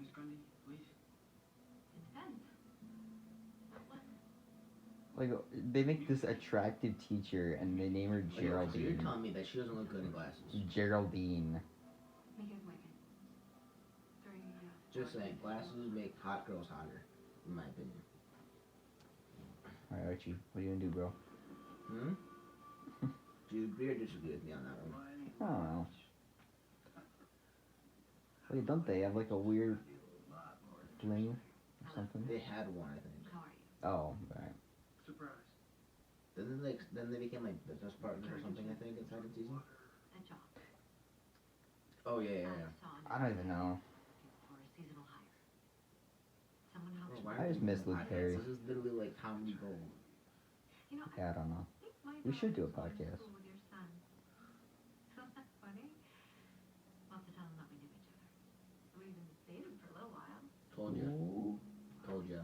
It depends. What? Like, they make this attractive teacher and they name her Oh, so you're Geraldine. telling me that she doesn't look good in glasses? Geraldine. Make it wicked. During Just saying, glasses make hot girls hotter, in my opinion. Alright, Archie, what are you gonna do, bro? Hmm? Do you agree or disagree with me on that one? I don't know. Wait, don't they have like a weird fling or something? They had one, I think. how are you? Oh, right. Then they became like business partners or something, I think, in second season. That job. Oh yeah, yeah, yeah. Alex saw on I don't even know. looking for a seasonal hire. Someone helped Well, you. why I are just we miss doing Luke podcasts? Perry. This is literally like comedy gold. You know, Yeah, I don't know. I think my We should do a daughter's going to podcast. school with your son. Isn't that funny? We'll have to tell him that we knew each other. We even dated for a little while. Told ya. Ooh. Told ya.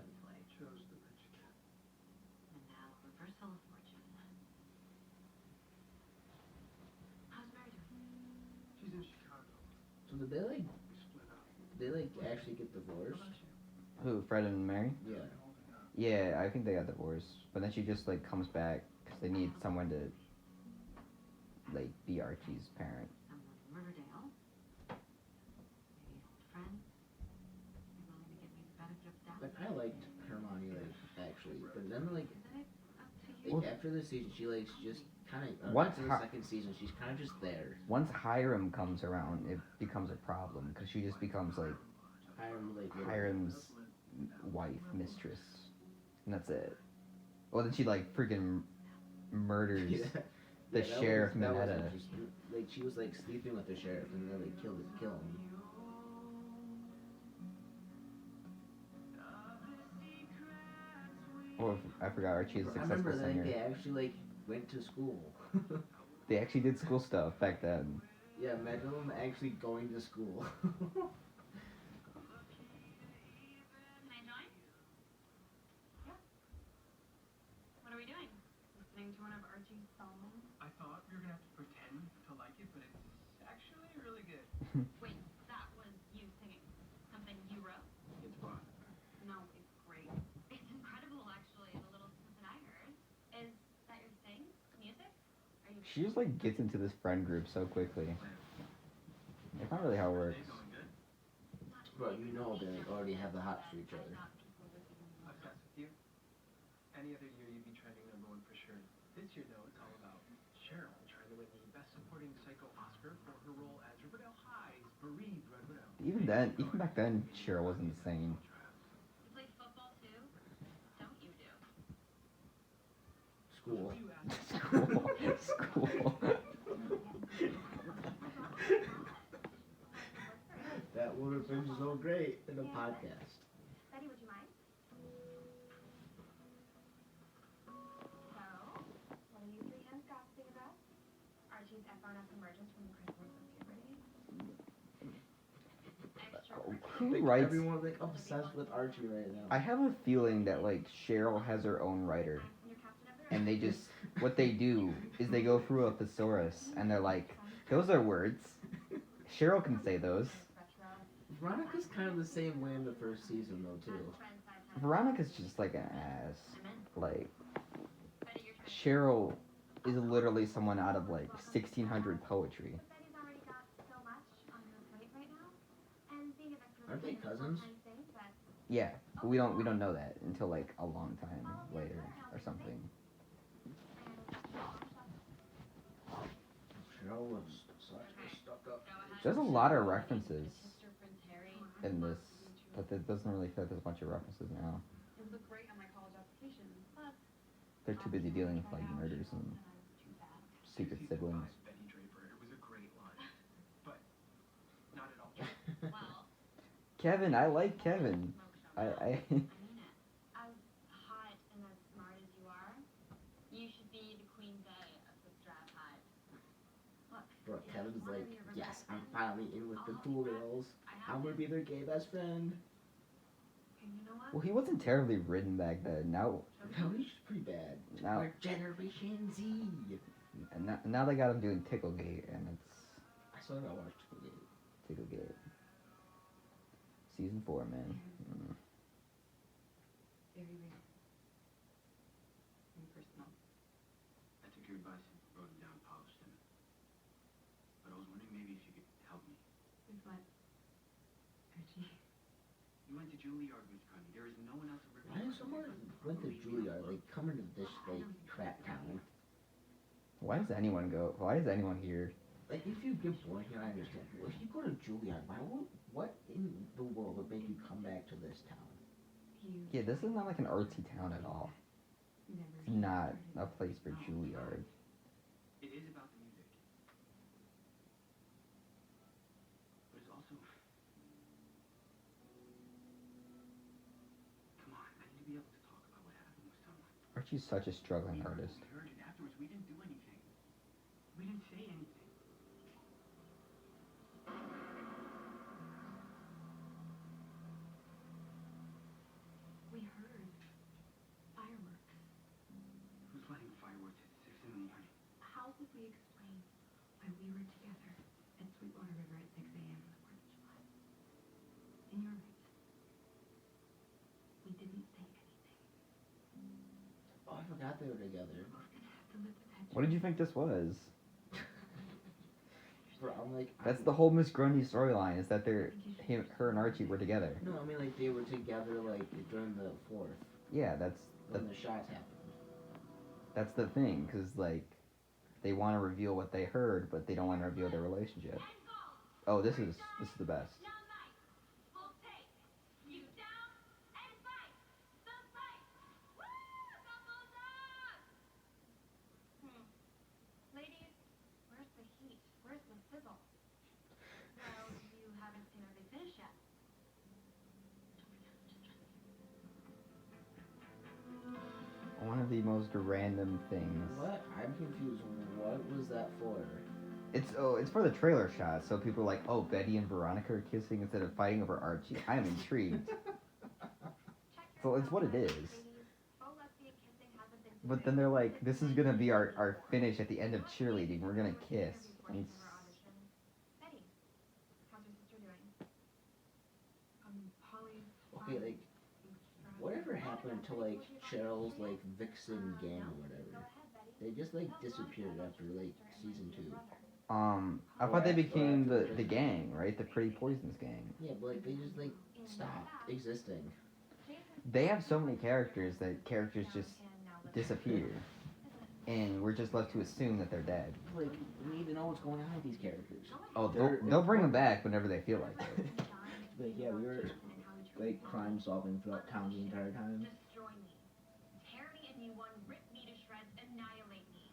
And now, reversal of fortune. How's Mary doing? So did they like actually get divorced? Who, Fred and Mary? Yeah. Yeah, I think they got divorced. But then she just like comes back because they need someone to like be Archie's parent. Someone from Riverdale. Maybe an old friend. You're willing to give me the benefit of the doubt? Like I liked Hermione like actually, but then like, Isn't it up to you? like after this season she like just kind of Once after the Har- second season she's kind of just there. Once Hiram comes around, it becomes a problem because she just becomes like Hiram like Hiram's wife, mistress, and that's it. Well, then she like freaking murders Yeah. the Yeah, sheriff that was Minetta. interesting. Like she was like sleeping with the sheriff and then like kill him. Oh, I forgot Archie is a I remember successful that singer. they actually like went to school. They actually did school stuff back then. Yeah, imagine them actually going to school. Can I join? Yeah. What are we doing? Listening to one of Archie's songs? I thought we were gonna have to pretend to like it, but it's actually really good. Wait, that was you singing. Something you wrote? It's fun. No, it's great. It's incredible, actually, the little snippet I heard. Is that your thing? Music? Are you... She just like gets into this friend group so quickly. It's not really how it works. Day going good? Bro, you know they like, already have the hots for each other. Obsessed with you? Any other year you'd be trending #1 for sure. This year though, it's all about Cheryl trying to win the Best Supporting Psycho Oscar for her role as Riverdale High's bereaved Red Widow. Even back then, Cheryl wasn't insane. You play football, too? Don't you do? School. School. That would have been so great in a podcast. Betty, would you mind? So, what are you three hens gossiping about? Archie's F-on-F emergence from the chrysalis of puberty? Extra Who Like, writes? everyone's like obsessed with Archie right now. I have a feeling that like Cheryl has her own writer, your captain of the and they just what they do is they go through a thesaurus and they're like, those are words. Cheryl can say those. Veronica's kind of the same way in the first season though too. Veronica's just like an ass. Like Cheryl is literally someone out of like 1600 poetry. Betty's already got so much on her plate right now, and being a victim Aren't they cousins? Yeah, but we don't know that until like a long time later or something. Cheryl was such a stuck up. There's a lot of references in this, but it doesn't really feel like there's a bunch of references now. It would look great on my college application, but They're too busy dealing with like murders and secret siblings. Betty Draper. It was a great line, but not at all. well, Kevin, I like Kevin. I I mean it. As hot and as smart as you are, you should be the queen bee of the Strav Hive. Look, Bro, if Kevin's you wanna like, be a yes, Riverdale I'm fan, finally in with the I'll cool help you out. girls. I I'm have gonna it. be their gay best friend. And you know what? well, he wasn't terribly written back then. Now, No, he's pretty bad. now, We're Generation Z. and now they got him doing Ticklegate, and it's I still gotta watch Ticklegate. Ticklegate. Season 4, man. Very real. Very personal. I took your advice and wrote them down, polished them. But I was wondering maybe if you could help me. With what? Archie. You went to Juilliard with Connie. There is no one else at Why does someone went to Juilliard, like, come into this, like, crap town? Why does anyone go? Why is anyone here? Like, if you get born here, I understand. If you go to Juilliard, what in the world would make you come back to this town? Yeah, this is not like an artsy town at all. It's not a place for Juilliard. It is about the music. But it's also... Come on, I need to be able to talk about what happened with someone. Archie's such a struggling artist. We heard it afterwards. We didn't do anything. We didn't say anything. We heard fireworks. Who's lighting fireworks at 6 in the morning? How would we explain why we were together at Sweetwater River at 6 a.m. on the 4th of July? And you're right. We didn't say anything. Oh, I forgot they were together. To lift the tension. What did you think this was? Bro, I'm like... That's the whole Miss Grundy storyline, is that her and Archie were together. No, I mean, like, they were together, like, during the 4th. Yeah, that's When the shots happened. That's the thing, because, like, they want to reveal what they heard, but they don't want to reveal their relationship. Oh, this is the best. Ladies, where's the heat? Where's the sizzle? Well, you haven't seen everything finish yet. One of the most random things. What? I'm confused. What was that for? It's for the trailer shot, so people are like, oh, Betty and Veronica are kissing instead of fighting over Archie. I'm intrigued. So it's what it is. But then they're like, this is gonna be our finish at the end of cheerleading. We're gonna kiss. And it's- Betty, how's your sister doing? Polly's Okay, like, whatever happened to, like, Cheryl's, like, Vixen gang or whatever? They just, like, disappeared after, like, season 2. I thought they became the gang, right? The Pretty Poisons gang. Yeah, but, like, they just, like, stopped existing. They have so many characters that characters just disappear. And we're just left to assume that they're dead. Like, we need to know what's going on with these characters. Oh, they'll bring them back whenever they feel like it. Like, yeah, we were, like, crime solving throughout town the entire time. Destroy me. Tear me a new one, rip me to shreds, annihilate me.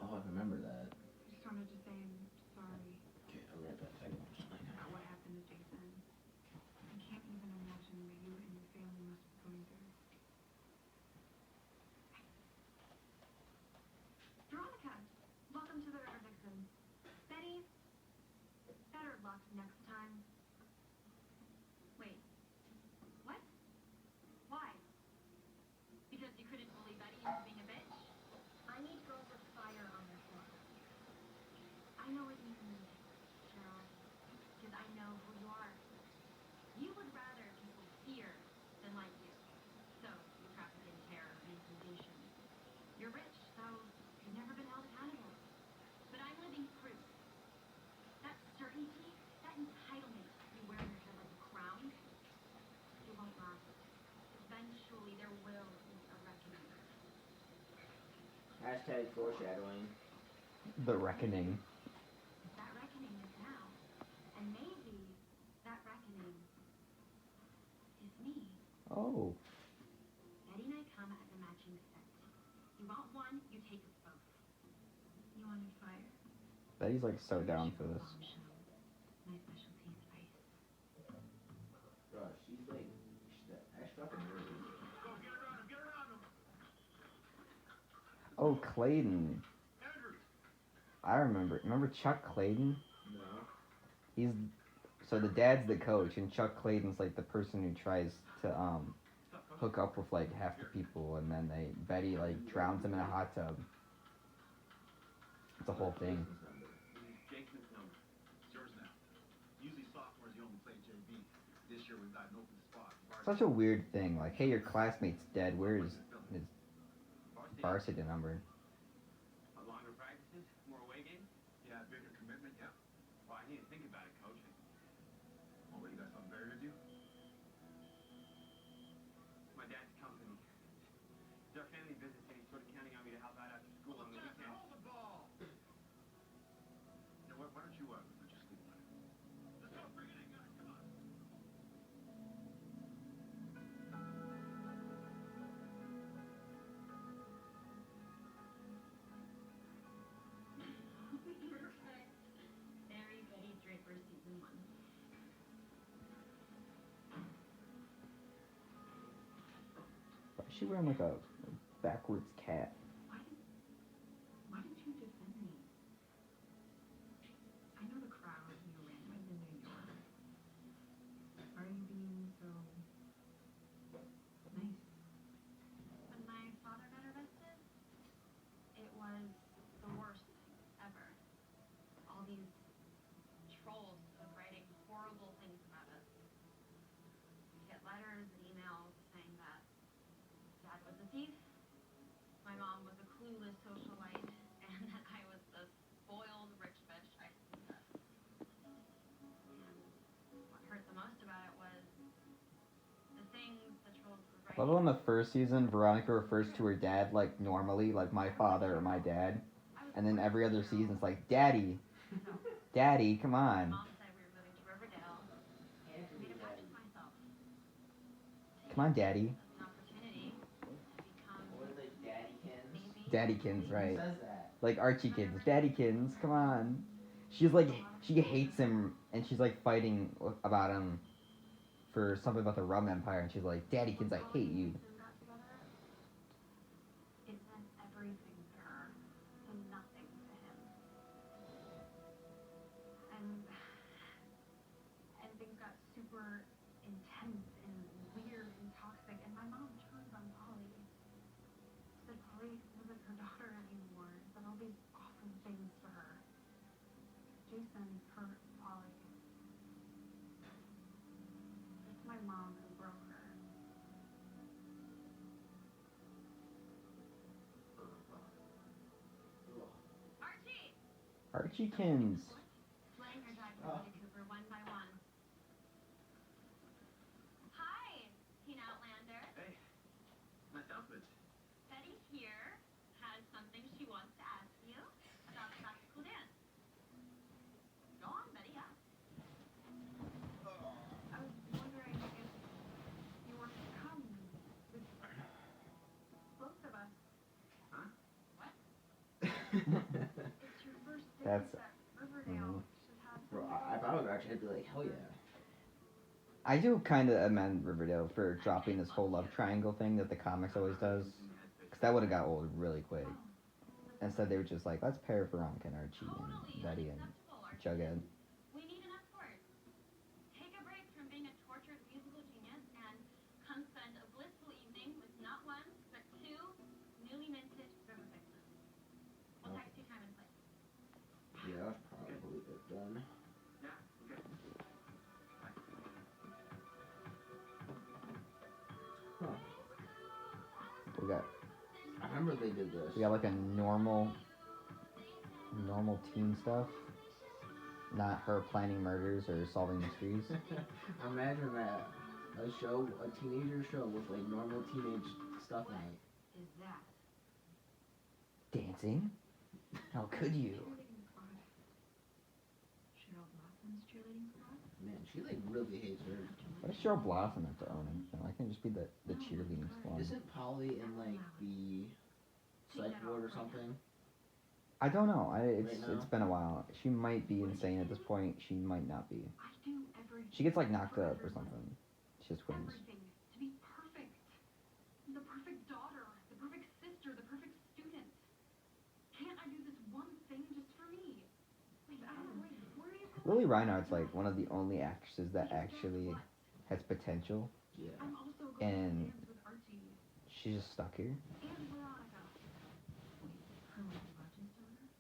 Oh, I remember that. I just wanted to say I'm sorry Okay, I'll write that second. about what happened to Jason. I can't even imagine what you and your family must be going through. Veronica, welcome to the River Vixens. Betty, better luck next time. Wait, what? Why? Because you couldn't bully Betty into being a bitch? I need girls with fire on their floor. I know what you need, Cheryl, because I know who you are. You would rather people fear than like you. So you practice in terror and intimidation. You're rich, so you've never been held accountable. But I'm living proof. That certainty, that entitlement you wear on your head like a crown, it won't last. Eventually there will be a reckoning. Hashtag foreshadowing. The Reckoning. That reckoning is now. And maybe that reckoning is me. Oh. Betty and I come as a matching set. You want one, you take us both. You wanted fire? Betty's like so down for this. My specialty is ice. Bro, she's like, that's fucking weird. Oh, Clayton. I remember Chuck Clayton? No. So the dad's the coach, and Chuck Clayton's like the person who tries to hook up with like half the people, and then Betty like drowns him in a hot tub. It's a whole thing. Jason's number. Use Jason's number. It's yours now. Usually sophomores, you only play JV. This year we've got an open spot. Such a weird thing. Like, hey, your classmate's dead. Where's his varsity number? Longer practices, more away games. Yeah, bigger commitment, yeah. Well, I need to think about it, coach. Oh, what, you got something better to do? My dad's company. It's our family business, and he's sort of counting on me to help out after school on the weekends. Hold the ball! You know what, why don't you just sleep on it? Let's go, bring it in, guys, come on. Perfect. Very Betty Draper season 1. Why is she wearing like a backwards cap? Why did you defend me? I know the crowd you ran with in New York. Why are you being so nice? When my father got arrested, it was the worst thing ever. All these trolls of writing horrible things about us. I'd get letters and emails saying that Dad was a thief, my mom was a clueless socialite, and that I was the spoiled rich bitch I possessed. And what hurt the most about it was the things the trolls were writing. Although in the first season, Veronica refers to her dad like normally, like my father or my dad. And then every other season, it's like, Daddy, So, Daddy, come on. Mom said we were moving to Riverdale. I made a pact with myself. Come on, Daddy. As an opportunity to become What are they, daddykins? maybe Daddykins, Who right. says that? Like Archie kids, Daddykins, come on. She's like, she hates him, and she's like fighting about him for something about the Rum Empire, and she's like, Daddykins, I hate you. got together, it meant everything to her and nothing to him. And things got super intense and weird and toxic, and my mom turned on Polly. Said Polly wasn't her daughter anymore. Said all these awful things to her. Jason hurt Polly. It's my mom who broke her. Archie! Archiekins. Slaying her drive Oh. to Cooper one by one. Hi, Teen Outlander. Hey, nice outfit. Betty here has something she wants to ask you about classical dance. Go on, Betty, ask. I was wondering if you want to come with both of us. Huh? What? It's your first That's- dance at Riverdale. Should have Bro, some if I was actually, I'd be like, hell yeah. I do kind of amend Riverdale for dropping this whole love triangle thing that the comics always does. Because that would have got old really quick. Instead, they were just like, let's pair Veronica and Archie and Betty and Jughead. We need an escort. Take a break from being a tortured musical genius and come spend a blissful evening with not one, but 2 newly minted river vixens. We'll text you time and place. Yeah, that's probably it then. Yeah, okay. We got I remember they did this. like a normal teen stuff. Not her planning murders or solving mysteries. Imagine that. A show, a teenager show with like normal teenage stuff in it. Is that Dancing? How could you? cheerleading squad? Cheryl Blossom's cheerleading squad? Man, she like really hates her. What does Cheryl Blossom have to own it? No, I can just be the cheerleading squad. Isn't Polly in like the psych ward or something? I don't know. Right now? It's been a while. She might be insane at this point. She might not be. I do everything. She gets like knocked up or something. She has twins. Everything to be perfect. The perfect daughter, the perfect sister, the perfect student. Can't I do this one thing just for me? Wait, where are you going? Lily Reinhardt's like one of the only actresses that actually has potential. Yeah. I'm also going And- to dance with Archie She's just stuck here. and Veronica. Her Rogers daughter?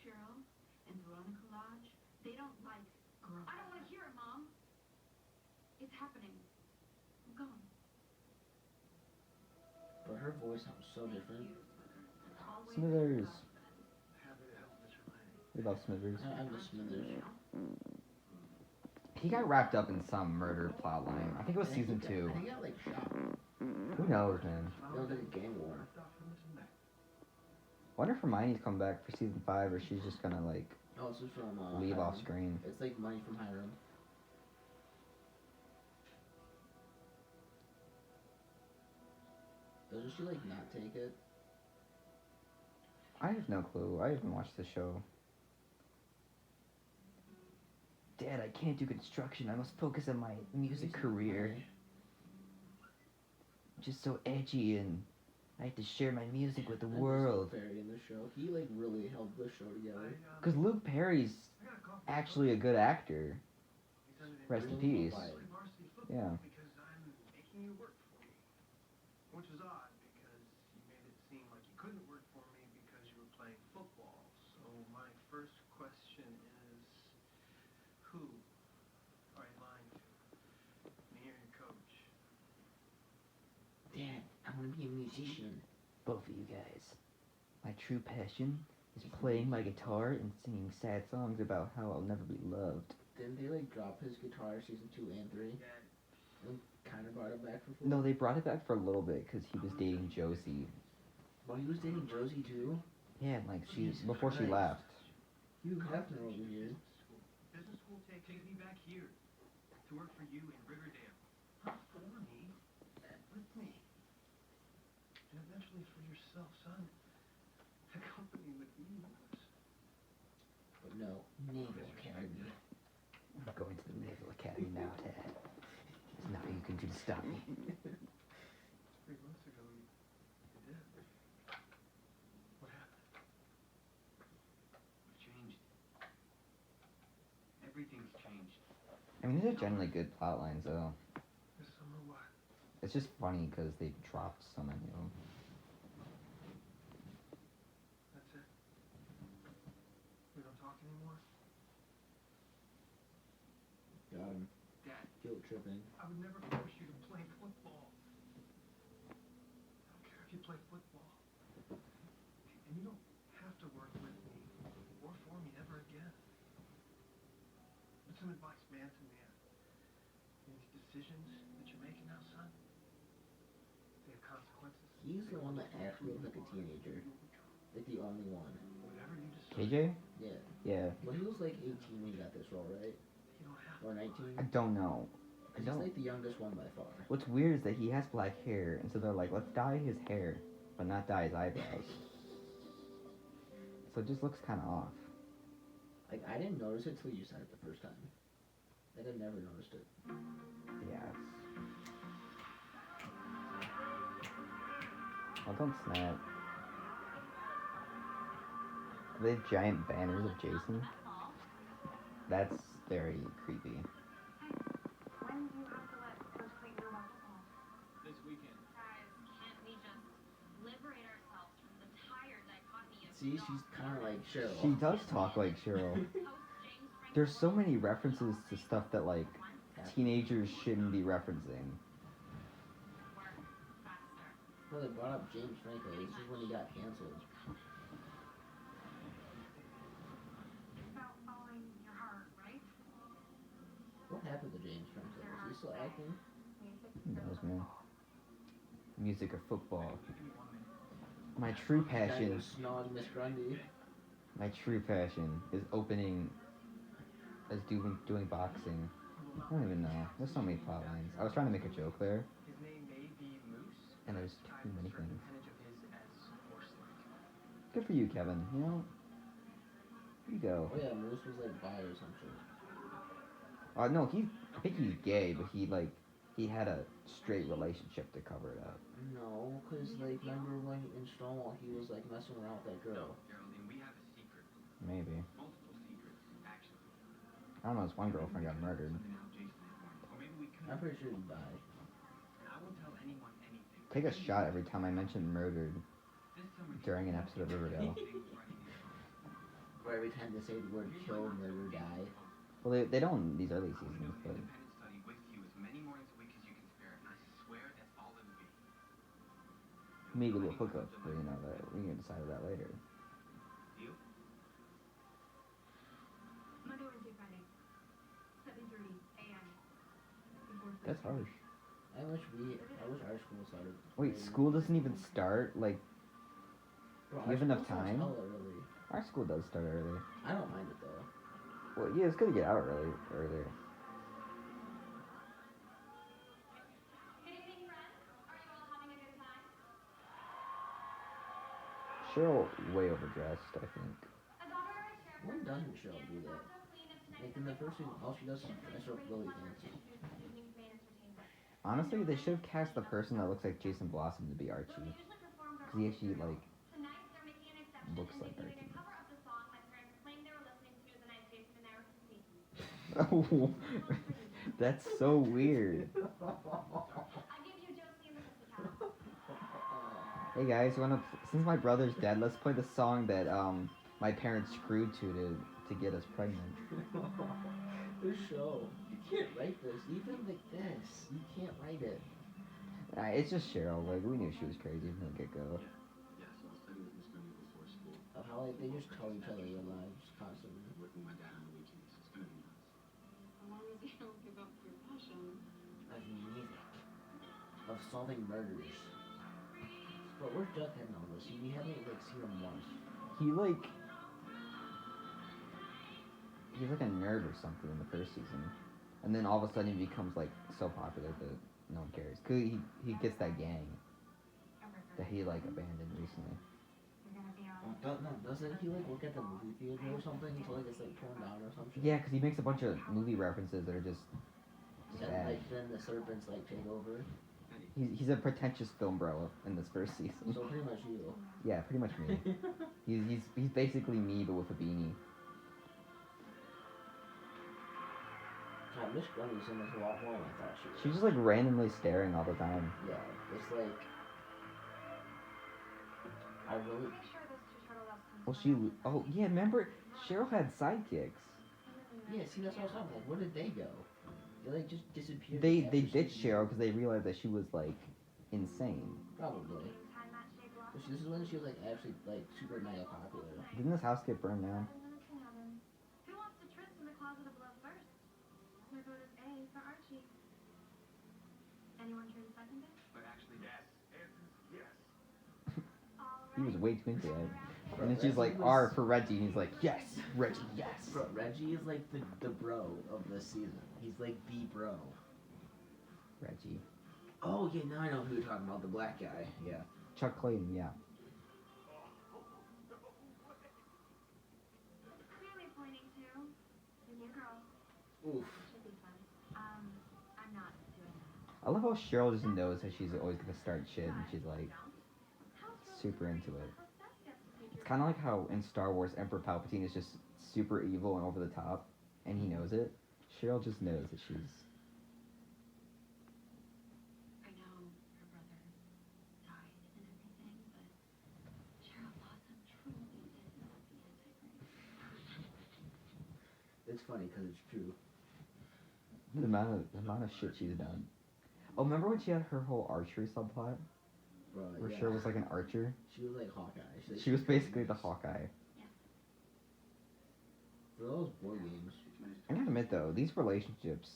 Cheryl and Veronica Lodge, they don't like girls. I don't want to hear it, Mom. It's happening. I'm gone. But her voice sounds so different. Smithers. Happy to help, Mr. Lang. We love Smithers. I'm the Smithers. He got wrapped up in some murder plot line. I think it was season 2. I think he got like shot. Who knows, man? It was like a gang war. Wonder if Hermione's come back for season 5, or she's just gonna like Oh, this is from leave Hiram. off screen. It's like money from Hiram. Doesn't she like not take it? I have no clue. I haven't watched the show. Dad, I can't do construction. I must focus on my music career. Just so edgy, and I have to share my music with the And world. Luke Perry in the show. He like really held the show together. Because Luke Perry's actually a good actor. Rest in peace. Yeah. Because I'm making you work for me. Which is odd, because you made it seem like you couldn't work for me because you were playing football. So my first question is, who are you lying to? Me or your coach? Dad, I want to be a musician. Both of you guys. My true passion is playing my guitar and singing sad songs about how I'll never be loved. Didn't they like drop his guitar season 2 and 3? Dad, And kind of brought it back for 4? No, they brought it back for a little bit because he was dating Josie. Well, he was dating Josie too. Yeah, like before she left. Hugh Hefner over here. business school takes me back here to work for you in Riverdale. Not for me, with me. And eventually for yourself, son. A company with me. But no, Naval Academy. I'm going to the Naval Academy now, Dad. There's nothing you can do to stop me. 3 months ago, you did. What happened? We've changed. Everything's changed. I mean, these are generally good plot lines, though. This summer, what? It's just funny because they dropped so many of them. That's it? We don't talk anymore? Got him. Dad, Guilt tripping. I would never force you to play football. I don't care if you play football. And you don't have to work with me or for me ever again. But some advice, man, to man. These decisions that you're making now, son, they have consequences. He's the one that actually looked like a teenager. Like the only one. Whatever you decide, KJ? Yeah. Yeah. Well, he was like 18 when he got this role, right? you don't have Or I 19? don't know. I He's don't. like the youngest one by far. What's weird is that he has black hair, and so they're like, let's dye his hair, but not dye his eyebrows. So it just looks kind of off. Like, I didn't notice it till you said it the first time. Like, I never noticed it. Yeah. Oh, don't snap. Are they giant banners of Jason? That's very creepy. When do you have to let Coach Clayton know about football? this weekend. Guys, can't we just liberate ourselves from the tired dichotomy of See, she's kind of like Cheryl. She does talk like Cheryl. There's so many references to stuff that like teenagers shouldn't be referencing. Well, they brought up James Franco. This is when he got canceled. It's about following your heart, right? What happened to James Franco? Is he still acting? Who knows, man? Music or football. My true passion, Snog Miss Grundy. my true passion is doing boxing. I don't even know. There's so many plot lines. I was trying to make a joke there, his name may be Moose. and there's I too many prefer things. percentage of his as horse-like. Good for you, Kevin. You know, here you go. Oh yeah, Moose was like bi or some shit. No, I think he's gay, but he had a straight relationship to cover it up. No, cause like remember when in Stonewall he was like messing around with that girl. Geraldine, we have a secret. Maybe. Multiple secrets, actually. I don't know. His one girlfriend got murdered. Something else Jason is warned. Or maybe we could. I'm pretty sure he died. I won't tell anyone anything. Take a shot every time I mention murdered This summer, during an episode of Riverdale. things running in. Or every time they say the word kill, murder, die. Well, they don't in these early seasons, but Independent study with you as many mornings a week as you can spare, and I swear that's all it'll be. maybe a little hookup, but you know that we can decide that later. Deal? Monday, Wednesday, Friday. 7:30 a.m. Before That's school. harsh. I wish our school started. Wait, school doesn't even start? Like, Bro, you have our enough school starts time? hella early. our school does start early. I don't mind it though. Well, yeah, it's good to get out earlier. Good evening, friends. Are you all having a good time? Cheryl way overdressed, I think. As honorary chairperson, When doesn't Cheryl do that? also queen of tonight's Like in the first season, all she does is dress up really fancy. introduce this evening's main entertainment. Honestly, they should have cast the person that looks like Jason Blossom to be Where Archie. we usually perform Because he actually, like, tonight they're making an exception looks and like they're doing Archie. a cover of the song my parents claimed they were listening to the night Jason and I were conceived. Oh, that's so weird. I give you Josie and the Pussycats. Hey guys, since my brother's dead, let's play the song that my parents screwed to get us pregnant. This show, you can't write this. Even like this, you can't write it. It's just Cheryl. Like, we knew she was crazy from the get go. Yeah, so I'll study with Miss Gurney before school. Of how like they just tell each other their lives constantly. Work with my dad on the weekends. It's gonna be nuts. As long as you don't give up your passion. Of music, of solving murders. But where's Jughead in all this? We haven't like seen him once. He's like a nerd or something in the first season, and then all of a sudden he becomes like so popular that no one cares. Cause he gets that gang that he like abandoned recently. You're gonna be on. Doesn't he like work at the movie theater or something until like it's like torn down or something? Yeah, cause he makes a bunch of movie references that are just And bad. like then the serpents like take over. He's a pretentious film bro in this first season. So pretty much you. Yeah, pretty much me. He's basically me but with a beanie. God, Miss Grundy's in this a lot more than I thought she was. She's just like randomly staring all the time. Yeah, it's like I really. Make sure those two turtle doves Well, oh yeah, remember Cheryl had sidekicks. Yeah, see that's what I was talking about. Where did they go? They like just disappeared. They after ditched season Cheryl two. because they realized that she was like insane. Probably. But this is when she was like actually like super mega popular. Didn't this house get burned down? Who wants to tryst in the closet of love first? My vote is A for Archie. Anyone care to second it? But actually, yes. Answers yes. He was way too into it. Bro, And then she's like, Reggie R was- for Reggie, and he's like, yes, Reggie, yes. Bro, Reggie is like the bro of this season. He's like the bro. Reggie. Oh yeah, now I know who you're talking about. The black guy. Yeah. Chuck Clayton, yeah. Clearly pointing to the new girl. Oof. Should be fun. I'm not doing that. I love how Cheryl just knows that she's always gonna start shit, and she's like super into it. It's kind of like how in Star Wars Emperor Palpatine is just super evil and over the top, and he knows it. Cheryl just knows that she's. I know her brother died and everything, but Cheryl Blossom truly did not the Antichrist. It's funny because it's true. The amount of shit she's done. Oh, remember when she had her whole archery subplot? Bro, Where yeah. Cheryl was like an archer? She was like Hawkeye. She was basically the Hawkeye. For those board games. I gotta admit though, these relationships,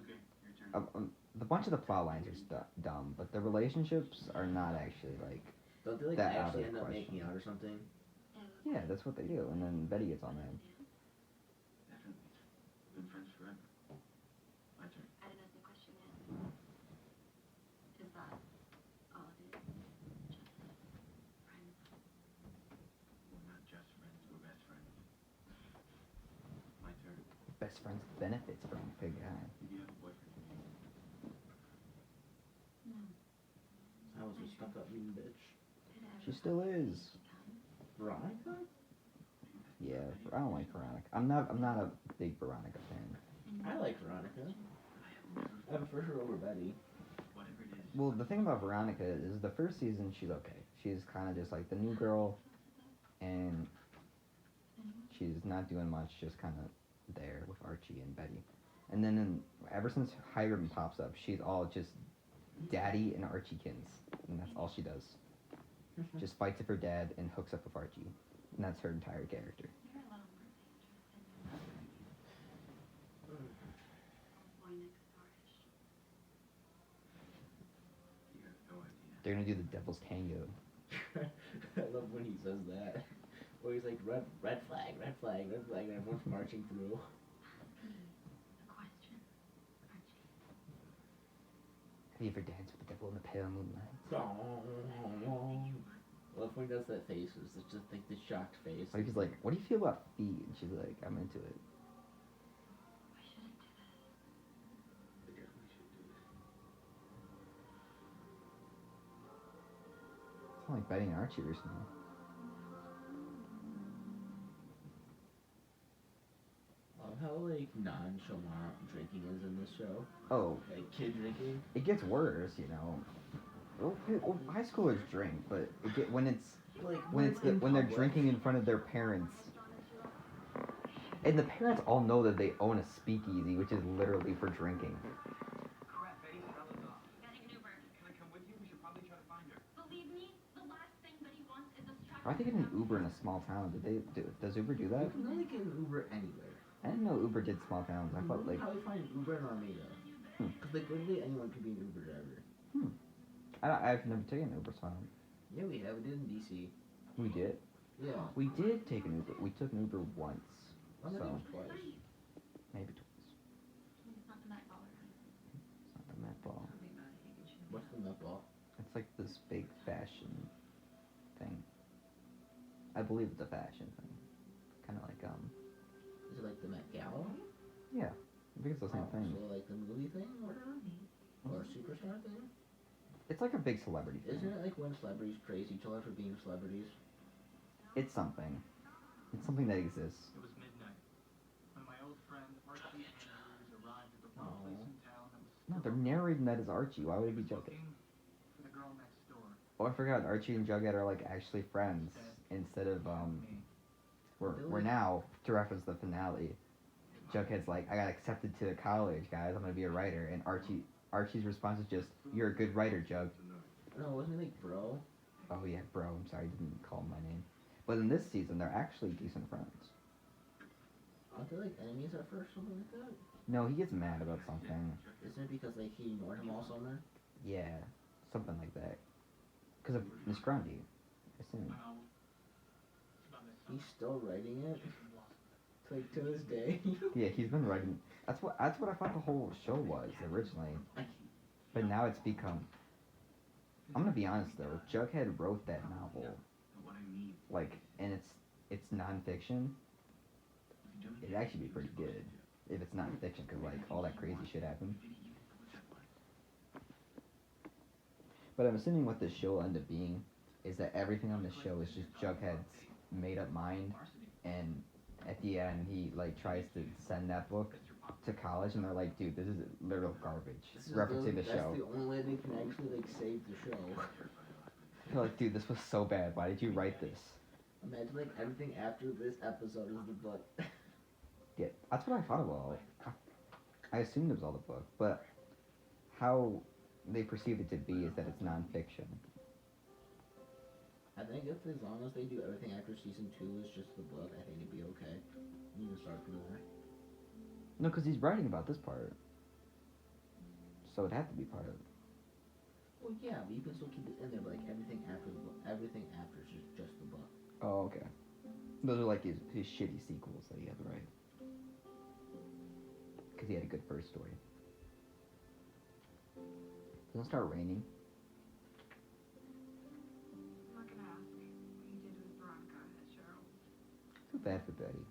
Okay, your turn. the bunch of the plot lines are dumb, but the relationships are not actually like. Don't they like That out actually of end up question. making out or something? Yeah, that's what they do, and then Betty gets on them. Definitely. Been friends forever. My turn. I didn't ask the question yet. Is that all it is? Just friends? We're not just friends, we're best friends. My turn. Best friends benefits from big guy. Did you have a boyfriend? No. I was a stuck up mean bitch. Did it She ever still is. become? Veronica? Yeah, I don't like Veronica. I'm not a big Veronica fan. I like Veronica. I prefer her over Betty. Whatever it is. Well, the thing about Veronica is the first season she's okay. She's kind of just like the new girl, and she's not doing much, just kind of there with Archie and Betty. And then ever since Hiram pops up, she's all just Daddy and Archiekins, and that's all she does. Just fights with her dad and hooks up with Archie, and that's her entire character. You're a little more interested in boy next door-ish. You have no idea. They're gonna do the Devil's Tango. I love when he says that. Or he's like, red flag, red flag, red flag, and everyone's marching through. A question, Archie. Have you ever danced with the devil in the pale moonlight? I love when he does that face. It's just like the shocked face. Like he's like, what do you feel about feet? And she's like, I'm into it. We shouldn't do this. We definitely should do this. It's not like Betty and Archie recently. How like nonchalant drinking is in this show. Oh, Like kid drinking. it gets worse, you know. Well, high schoolers drink, but when they're public. drinking in front of their parents, and the parents all know that they own a speakeasy, which is literally for drinking. Crap, Betty, Stella's off. Getting an Uber. Can I come with you? We should probably try to find her. Believe me, the last thing Betty wants is a strap. Why they get an Uber in a small town? Does Uber do that? You can really get an Uber anywhere. I didn't know Uber did small towns. I thought You like can probably find an Uber in Armada. Hmm. Because like literally anyone could be an Uber driver. I've never taken an Uber, so I don't. Yeah, we have. We did in DC. We did. Yeah. We did take an Uber. We took an Uber once, Well, maybe so it was twice. maybe twice. It's not the Met Baller. It's not the Met Ball. What's the Met Ball? It's like this big fashion thing. I believe it's a fashion thing. Kind of like Is it like the Met Gala? yeah. I think it's the same Oh, thing. So like the movie thing or superstar thing? It's like a big celebrity thing. Isn't it like when celebrities praise each other for being celebrities? It's something. It's something that exists. It was midnight when my old friend Archie Andrews arrived at the one Aw. place in town that was No, still they're narrating that as Archie. Why would it be Jughead? looking for the girl next door. Oh, I forgot. Archie and Jughead are like actually friends instead of Me. we're now to reference the finale. Jughead's like, I got accepted to college, guys. I'm gonna be a writer, and Archie's response is just, "You're a good writer, Jug." No, wasn't he like bro? Oh yeah, bro. I'm sorry, I didn't call him my name. But in this season, they're actually decent friends. Aren't they like enemies at first, something like that? No, he gets mad about something. Isn't it because like he ignored him all summer? Yeah, something like that. Because of Miss Grundy, I assume. He's still writing it. Like to this day. Yeah, he's been writing. That's what I thought the whole show was originally. But now it's become. I'm gonna be honest though. Jughead wrote that novel, What I mean, like, and it's nonfiction. It'd actually be pretty good if it's nonfiction, because like all that crazy shit happened. But I'm assuming what this show will end up being is that everything on this show is just Jughead's made up mind, and at the end he like tries to send that book to college, and they're like, dude, this is literal garbage. Referencing the show. That's the only way they can actually like save the show. They're like, dude, this was so bad. Why did you write this? Imagine like everything after this episode is the book. Yeah, that's what I thought about. I assumed it was all the book, but how they perceive it to be is that it's nonfiction. I think if as long as they do everything after season 2 is just the book, I think it'd be okay. You can start from there. No, because he's writing about this part, so it had to be part of it. Well, yeah, but you can still keep it in there, but like everything after the book, everything after is just the book. Oh, okay. Those are like his shitty sequels that he had to write. Because he had a good first story. Doesn't it start raining? I'm not gonna ask what you did with Veronica at Cheryl. Too bad for Betty.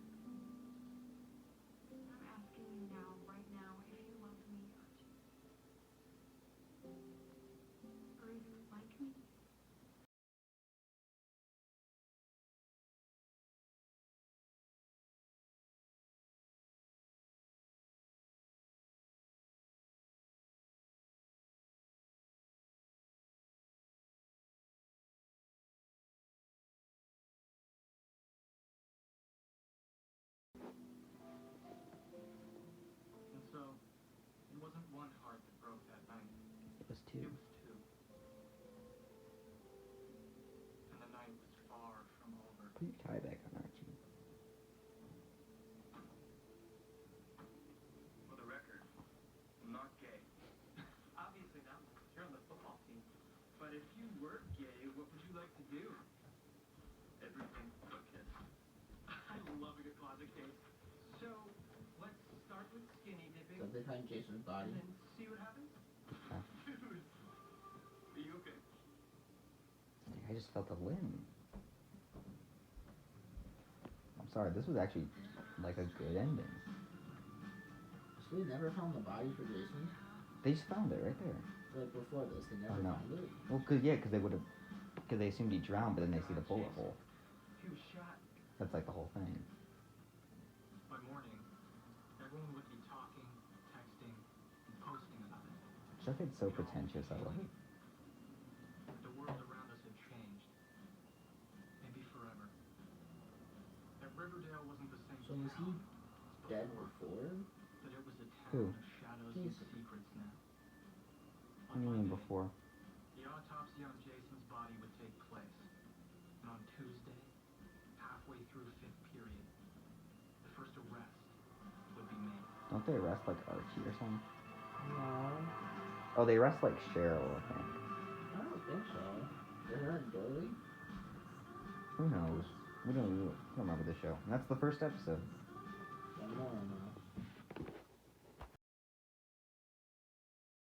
So, let's start with skinny dipping. So they find Jason's body. And then see what happens? Okay. Dude, are you okay? I just felt a limb. I'm sorry, this was actually like a good ending. So they never found the body for Jason? They just found it right there. Like before this, they never no. found it? Well, cause they would have, cause they assumed he drowned, but then they see the bullet hole. He was shot. That's like the whole thing. By morning, everyone would be talking, texting, and posting about it. Chuck is so pretentious, I love it. The world around us had changed. Maybe forever. That Riverdale wasn't the same So was he town as dead before, before? but it was a town Who? of shadows and Jason. secrets now. What do you mean before? The autopsy on Jason's body would take place. And on Tuesday, halfway through fifth period, the first arrest would be made. Don't they arrest like Archie or something? No. Oh, they arrest like Cheryl, I think. I don't think so. They weren't Billy? Who knows? We don't remember the show. And that's the first episode. I don't know.